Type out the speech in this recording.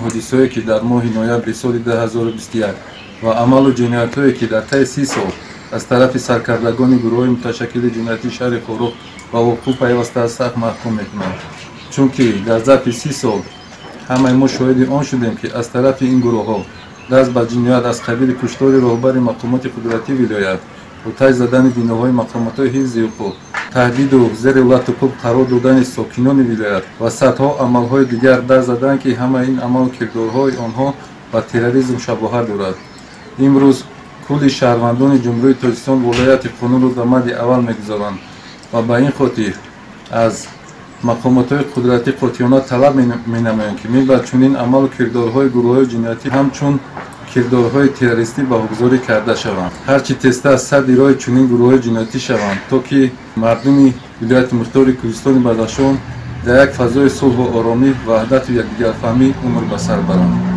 ҳодисае ки дар моҳи ноябри соли 2021 ва амалу ҷиноятҳое ки дар таи 30 сол аз тарафи саркардагони гурӯҳҳои муташаккили ҷиноятии шаҳри Форӯх ба вуқӯъ пайвастааст сахт маҳкум мекунанд, чунки дар зарфи 30 сол ҳамаи мо шоҳиди он шудем ки аз тарафи ин гурӯҳҳо даст ба ҷиноят аз қабили куштори роҳбари мақомоти қудратии вилоят, оташ задани биноҳои мақомотҳои ҳифзи ҳуқуқ, таҳдиду зери лату кӯб қарор додани сокинони вилоят ва садҳо амалҳои дигар даст заданд ки ҳамаи ин амалу кирдорҳои онҳо ба терроризм шабоҳат дорад. имрӯз кулли шаҳрвандони ҷумҳурии Тоҷикистон волояти қонунро дар мадди аввал мегузоранд ва ба ин хотир аз мақомотҳои қудратӣ қотиёна талаб менамоям ки мебаъд чунин амалу кирдорҳои гурӯҳҳои ҷиноятӣ ҳамчун кирдорҳои террористӣ баҳогузорӣ карда шаванд. ҳарчи тезтар садди роҳи чунин гурӯҳҳои ҷиноятӣ шаванд, то ки мардуми вилояти мухтори Кӯҳистони Бадахшон дар як фазои сулҳу оромӣ, ваҳдату якдигарфаҳмӣ умр ба сар баранд.